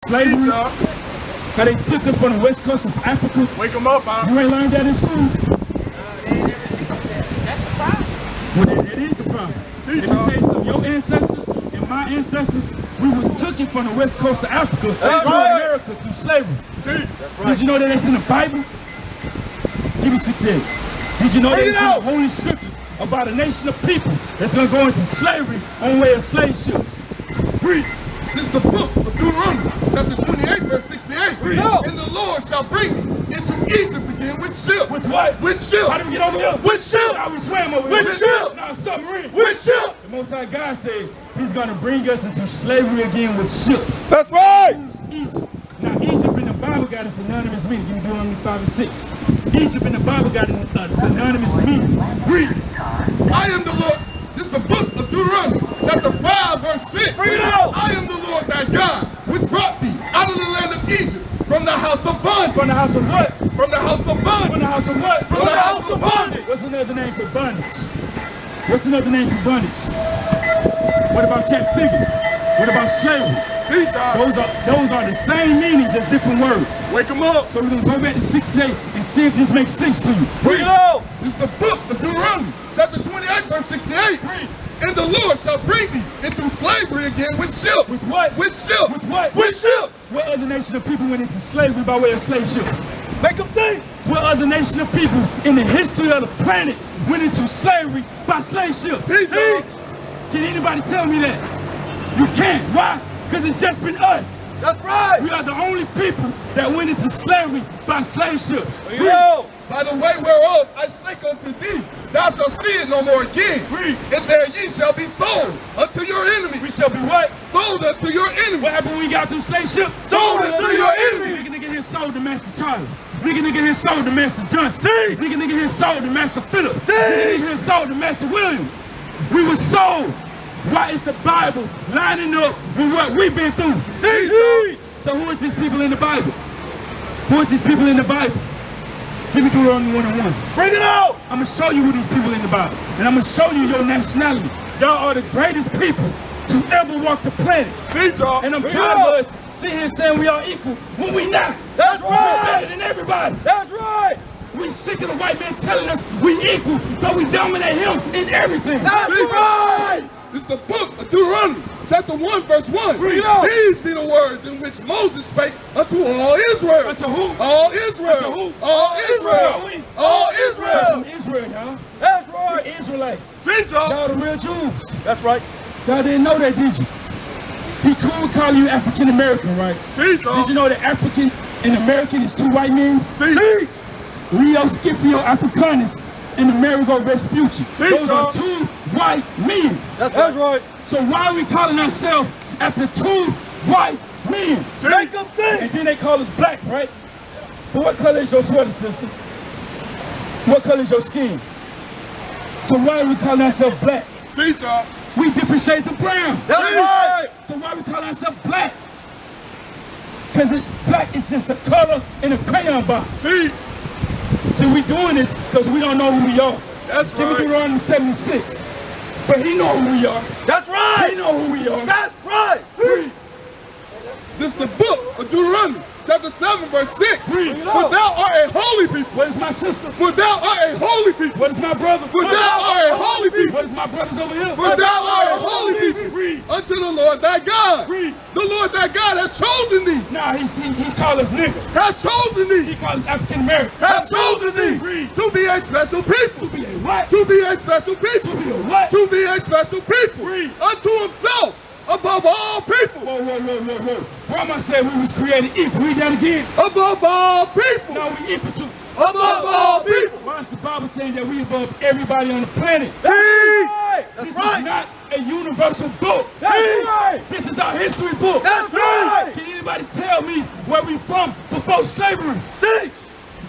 Slavery. How they took us from the west coast of Africa. Wake them up, huh? You ain't learned that in school. That's the problem. Well, it is the problem. Let me tell you something. Your ancestors and my ancestors, we was taken from the west coast of Africa to America to slavery. That's right. Did you know that it's in the Bible? Give me 68. Did you know that it's in the Holy Scriptures about a nation of people that's going to go into slavery on way of slave ships? Read. This is the book of Deuteronomy, chapter 28, verse 68. Read. And the Lord shall bring me into Egypt again with ships. With what? With ships. How did we get over here? With ships. How we swam over here? With ships. Now submarine. With ships. The Most High God said He's going to bring us into slavery again with ships. That's right. Egypt. Now Egypt in the Bible got a synonymous meaning. Give me Deuteronomy 5 and 6. Egypt in the Bible got a synonymous meaning. Read. I am the Lord. This is the book of Deuteronomy, chapter 5, verse 6. Bring it out. I am the Lord thy God, which brought thee out of the land of Egypt, from the house of bondage. From the house of what? From the house of bondage. From the house of what? From the house of bondage. What's another name for bondage? What's another name for bondage? What about captivity? What about slavery? Those are the same meaning, just different words. Wake them up. So we're going to go back to 68 and see if this makes sense to you. Bring it out. This is the book of Deuteronomy, chapter 28, verse 68. Read. And the Lord shall bring thee into slavery again with ships. With what? With ships. With what? With ships. What other nation of people went into slavery by way of slave ships? Make them think. What other nation of people in the history of the planet went into slavery by slave ships? Teach. Can anybody tell me that? You can't. Why? Because it's just been us. That's right. We are the only people that went into slavery by slave ships. Yo. By the way whereof I spake unto thee, thou shalt see it no more again. Read. And there ye shall be sold unto your enemy. We shall be what? Sold unto your enemy. What happened when we got through slave ships? Sold unto your enemy. Nigga here sold to Master Charlie. Nigga here sold to Master Johnson. Nigga here sold to Master Phillips. Nigga here sold to Master Williams. We were sold. Why is the Bible lining up with what we've been through? So who is these people in the Bible? Who is these people in the Bible? Give me Deuteronomy 1:1. Bring it out! I'm going to show you who these people in the Bible. And I'm going to show you your nationality. Y'all are the greatest people to ever walk the planet. And I'm tired of us sitting here saying we are equal when we not. That's right. We're better than everybody. That's right. We sick of the white man telling us we equal, but we dominate him in everything. That's right. This is the book of Deuteronomy, chapter 1, verse 1. These be the words in which Moses spake unto all Israel. Unto who? All Israel. Unto who? All Israel. All Israel. Israel, y'all. That's right. We're Israelites. Teach Y'all the real Jews. That's right. Y'all didn't know that, did you? He could call you African American, right? Teach Did you know that African and American is two white men? Teach. Rio Scipio Africanus and Amerigo Vespucci. Those are two white men. That's right. So why are we calling ourselves after two white men? Make them think. And then they call us black, right? But what color is your sweater, sister? What color is your skin? So why are we calling ourselves black? Teach. We different shades of brown. That's right. So why are we calling ourselves black? Because black is just a color in a crayon box. Teach. See, we doing this because we don't know who we are. That's Give me right. Deuteronomy 76. But he know who we are. That's right. He know who we are. That's right. This is the book of Deuteronomy, chapter 7, verse 6. Read. For thou art a holy people. What is my sister? For thou art a holy people. What is my brother? For thou art a holy people. What is my brothers over here? For thou art a holy people. Read. Unto the Lord thy God. Read. The Lord thy God has chosen thee. Nah, he call us niggas. Has chosen He thee. call us African Americans. Has chosen thee. Read. To be a special people. To be a what? To be a special people. To be a what? To be a special people. Read. Unto himself above all people. Whoa. Grandma said we was created equal. Read that again. Above all people. Now we equal to. Above all people. Why is the Bible saying that we above everybody on the planet? That's right. This is not a universal book. That's right. This is our history book. That's right. Can anybody tell me where we from before slavery? Teach.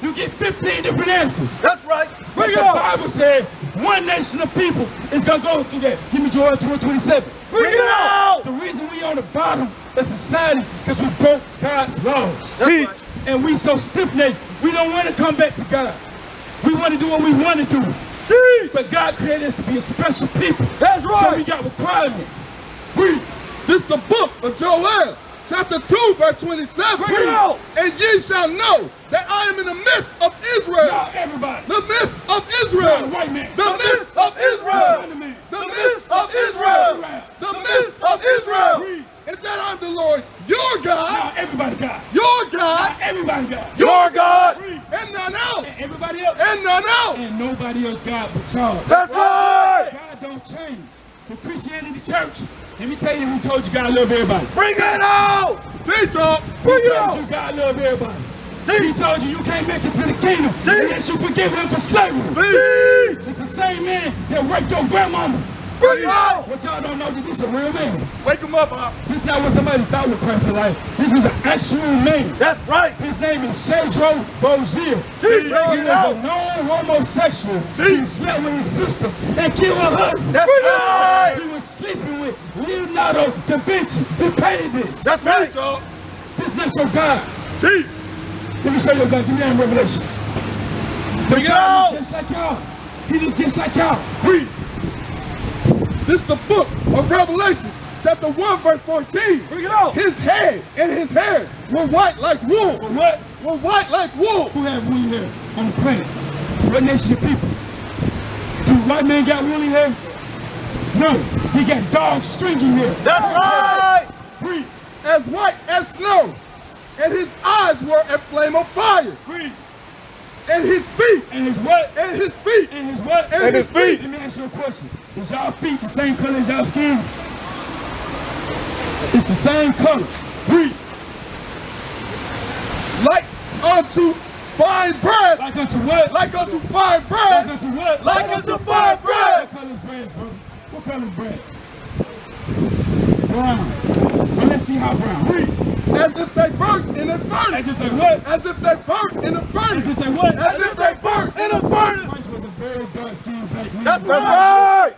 You get 15 different answers. That's right. But the Bible said one nation of people is going to go through that. Give me Joel 2:27. Bring it out. The reason we on the bottom of society because we broke God's laws. Teach. And we so stiff-necked, we don't want to come back to God. We want to do what we want to do. Teach. But God created us to be a special people. That's right. So we got requirements. Read. This is the book of Joel, chapter 2, verse 27. Bring it out. And ye shall know that I am in the midst of Israel. Y'all, everybody. The midst of Israel. Y'all, white man. The midst of Israel. The midst of Israel. The midst of Israel. And that I'm the Lord, your God. Y'all, everybody God. Your God. Y'all, everybody God. Your God. And none else. And everybody else. And none else. And nobody else God but y'all. That's right. God don't change. The Christianity church, let me tell you who told you God love everybody. Bring it out. Teach up. Bring it out. You God love everybody. He told you you can't make it to the kingdom unless you forgive him for slavery. It's the same man that raped your grandmama. Bring it out. What y'all don't know that this is a real man. Wake him up, huh? This is not what somebody thought was Christ alive. This is an actual man. That's right. His name is Cesaro Bozier. Teach He it was out. a known homosexual. He slept with his sister and killed her husband. That's right. He was sleeping with Leonardo da Vinci. He painted this. That's right, y'all. This is not your God. Teach. Let me show you God. Give me that in Revelations. Bring it God out. is just like y'all. He did just like y'all. Read. This is the book of Revelation, chapter 1, verse 14. Bring it out. His head and his hairs were white like wool. What? Were white like wool. Who have woolly hair on the planet? What nation of people? Do white man got woolly hair? No. He got dog stringy hair. That's right. Read. As white as snow. And his eyes were a flame of fire. Read. And his feet. And his what? And his feet. And his what? And his feet. Let me ask you a question. Is y'all feet the same color as y'all skin? It's the same color. Read. Like unto fine bread. Like unto what? Like unto fine Like bread. unto what? Like unto fine bread. What color is bread, bro? What color is bread? Brown. Well, let's see how brown. Read. As if they burnt in a furnace. As if they what? As if they burnt in a As furnace. if they what? As if they burnt in a furnace. Christ was a very dark-skinned black man. That's right.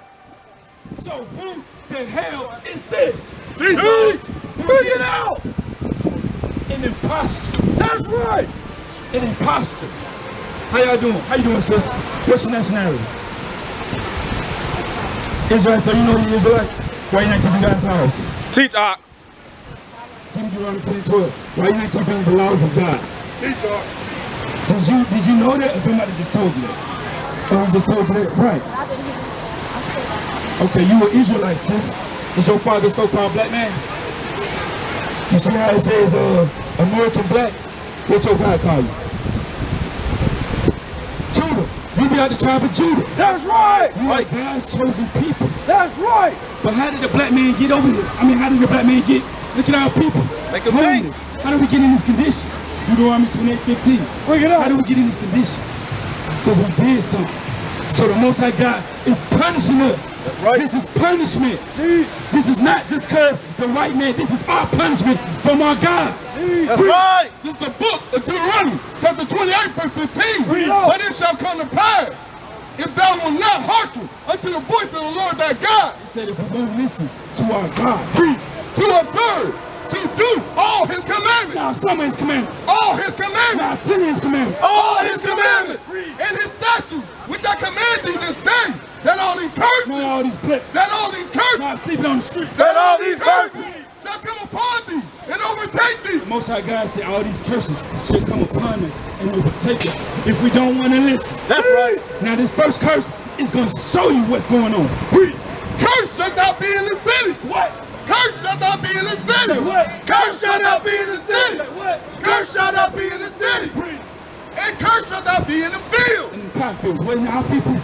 So who the hell is this? Jesus. Bring it out! An imposter. That's right. An imposter. How y'all doing? How you doing, sis? What's your nationality? Israel. So you know you're Israelite? Why you not keeping God's laws? Teach up. Deuteronomy 10:12. Why you not keeping the laws of God? Teach up. Did you know that, or somebody just told you that? Somebody just told you that? Right. Okay, you were Israelite, sis. Is your father a so-called black man? You see how it says American black? What your God call you? Judah. You be out the tribe of Judah. That's right. You are God's chosen people. That's right. But how did the black man get over here? I mean, how did the black man get? Look at our people. Make a homeless. How did we get in this condition? Deuteronomy 28:15. Bring it up. How did we get in this condition? Because we did something. So the Most High God is punishing us. That's right. This is punishment. This is not just because the white man. This is our punishment from our God. That's right. This is the book of Deuteronomy, chapter 28, verse 15. But it shall come to pass, if thou wilt not hearken unto the voice of the Lord thy God, He said if we don't listen to our God, to observe, to do all his commandments, now some of his commandments, all his commandments, now 10 of his commandments, all his commandments, and his statutes, which I command thee this day, that all these curses, not all these blessings, that all these curses, not sleeping on the street. that all these curses shall come upon thee and overtake thee. The Most High God said all these curses should come upon us and overtake us if we don't want to listen. That's right. Now this first curse is going to show you what's going on. Curse shalt thou be in the city. What? Curse shalt thou be in the city. What? Curse shalt thou be in the city. What? Curse shalt thou be in the city. And curse shalt thou be in the field. In the cotton fields, where our people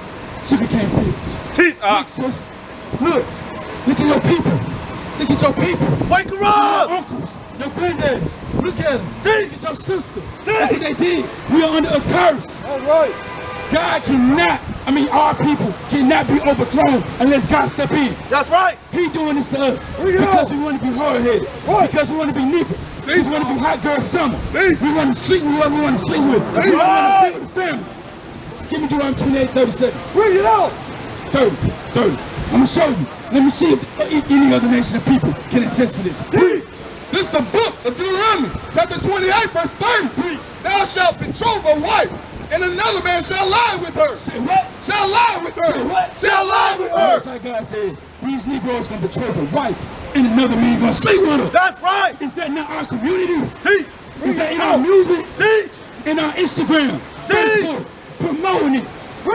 sugarcane fields. Teach Look, sis. Look at your people. Look at your people. Wake them Your up. uncles, your granddaddies. Look at them. Look at your sister. Look what they did. We are under a curse. That's right. God cannot, our people cannot be overthrown unless God step in. That's right. He doing this to us because we want to be hard-headed, because we want to be niggas, because we want to be hot girl summer. We want to sleep with whoever we want to sleep with. We want to be with the families. Give me Deuteronomy 28:37. Bring it out. 30. I'm going to show you. Let me see if any other nation of people can attest to this. This is the book of Deuteronomy, chapter 28, verse 30. Thou shalt betroth a wife, and another man shall lie with her. Say what? Shall lie with her. Say what? Shall lie with her. Most High God said, these Negroes going to betroth a wife, and another man gonna sleep with her. That's right. Is that not our community? Teach. Is that in our music? Teach. In our Instagram? Facebook? Promoting it.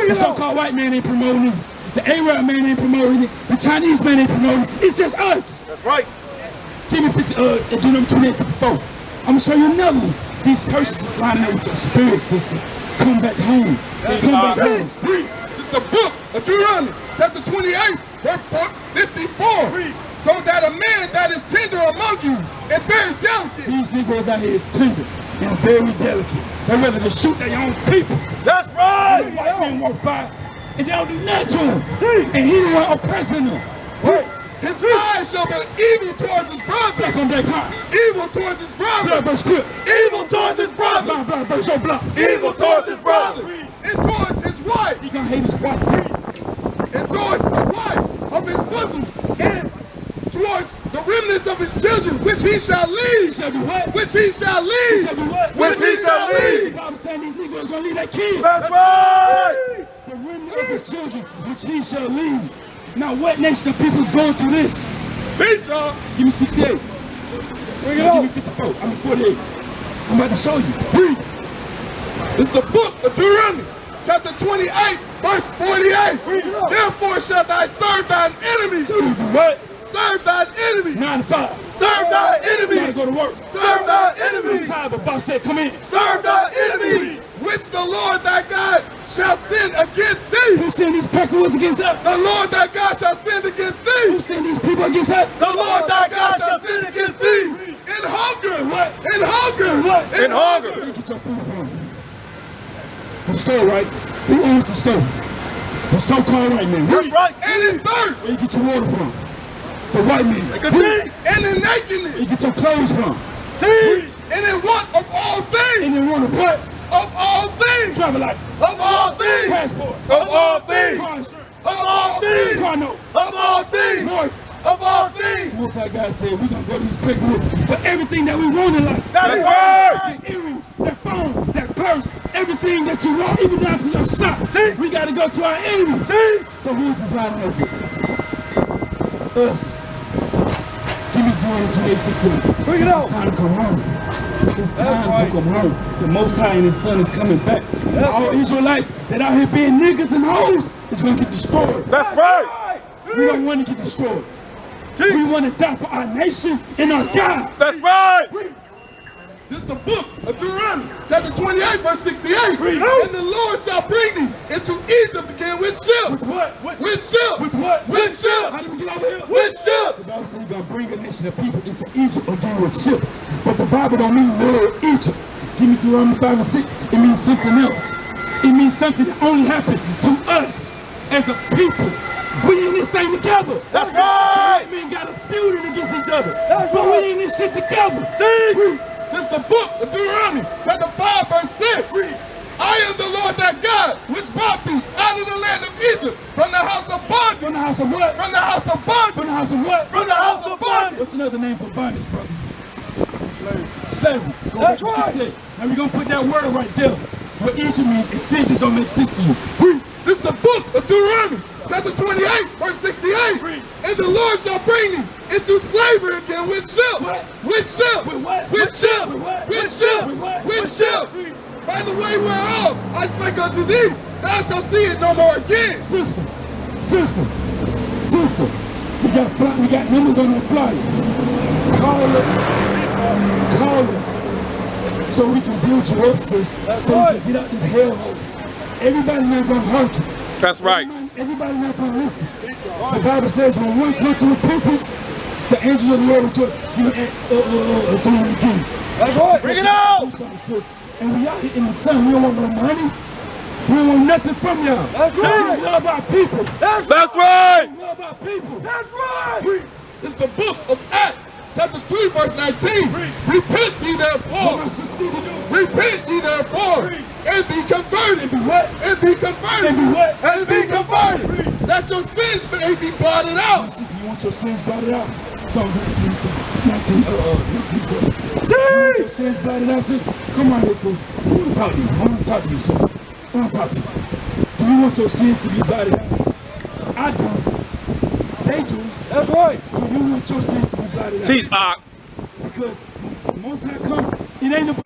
The so-called white man ain't promoting it. The Arab man ain't promoting it. The Chinese man ain't promoting it. It's just us. That's right. Give me 2854. I'm gonna show you another one. These curses is lining up with your spirit, sister. Come back home. Come back home. Read. This is the book of Deuteronomy, chapter 28, verse 54. So that a man that is tender among you and very delicate. These Negroes out here is tender and very delicate. They're ready to shoot their own people. That's right. The white man walk by and they don't do nothing to him. And he the one oppressing them. His eyes shall be evil towards his brother. Black on black crime. Evil towards his brother. Blood verse script. Evil towards his brother. Blood, blood, verse your blood. Evil towards his brother. And towards his wife. He gonna hate his wife. And towards the wife of his bosom. And towards the remnants of his children, which he shall lead. He shall be what? Which he shall He lead. shall be what? Which he shall lead. The Bible saying these Negroes gonna lead their kids. That's right. The remnant of his children, which he shall lead. Now what nation of people is going through this? Teach y'all. Give me 68. Bring it Give on. me 54. I mean 48. I'm about to show you. Read. It's the book of Deuteronomy, chapter 28, verse 48. Therefore shall thy serve thine enemies. What? Serve thine enemies. 9 to 5. Serve thy You gotta enemies. go to work. Serve thy I'm enemies. tired, but boss said, come in. Serve thy enemies. Which the Lord thy God shall send against thee. Who sent these peckerwoods against us? The Lord thy God shall send against thee. Who sent these people against us? The Lord thy God shall send against thee. In hunger. What? In hunger. What? In hunger. Where you get your food from? The store, right? Who owns the store? The so-called white man. That's right. And in thirst. Where you get your water from? The white man. Good thing. And in Where nakedness. you get your clothes from? Teach. And in want of all things. And then one of what? Of all things. Driver license. Of all things. Passport. Of all things. Car insurance. Of all things. Car note. Of all things. Mortgage. Of all things. Most our God said we're gonna go to these peckerwoods for everything that we want in life. That's right. That earrings, that phone, that purse, everything that you want, even down to your socks. We gotta go to our enemies. So who's this lining up with? Us. Give me 28:16. Bring it Since out. It's time to come home. It's time to come home. The Most High and His Son is coming back. All Israelites that out here being niggas and hoes is gonna get destroyed. That's right. We don't want to get destroyed. We want to die for our nation and our God. That's right. This is the book of Deuteronomy, chapter 28, verse 68. Read. And the Lord shall bring thee into Egypt again with ships. With what? With ships. With what? With How ships. did we get over here? With ships. The Bible says He's gonna bring a nation of people into Egypt again with ships. But the Bible don't mean literal Egypt. Give me Deuteronomy 5 and 6. It means something else. It means something that only happened to us as a people. We in this thing together. That's right. White men got us feuding against each other. But we in this shit together. This is the book of Deuteronomy, chapter 5, verse 6. I am the Lord thy God, which brought thee out of the land of Egypt, from the house of bondage. From the house of what? From the house of bondage. From the house of what? From the house of bondage. What's another name for bondage, brother? Slavery. Go That's back to right. 68. Now we're gonna put that word right there. What Egypt means, it still just don't make sense to you. This is the book of Deuteronomy, chapter 28, verse 68. And the Lord shall bring thee into slavery again with ships. What? With ships. With what? With ships. With what? With With ships. what? With With ships. By the way whereof I spake unto thee, thou shalt see it no more again. Sister, we got numbers on that flyer. Call us, so we can build you up, sis. So we can get out this hellhole. Everybody not gonna hurt you. That's right. Everybody not gonna listen. The Bible says when one comes to repentance, the angels of the Lord rejoice. You Acts 3:18. That's right. Bring it out. Do something, sis. And we out here in the sun. We don't want no money. We don't want nothing from y'all. That's right. We love our people. That's right. We love our people. That's right. It's the book of Acts, chapter 3, verse 19. Repent ye What therefore. my sister need to do? Repent ye therefore. And be converted. Be what? And be converted. And be what? And be converted. That your sins may be blotted out. Sister, you want your sins blotted out? Psalms 19. You want your sins blotted out, sis? Come on here, sis. I want to talk to you. I want to talk to you, sis. I want to talk to you. Do you want your sins to be blotted out? I do. They do. That's right. So you want your sins to be blotted out. Teach, Ak. Because Most High come, it ain't no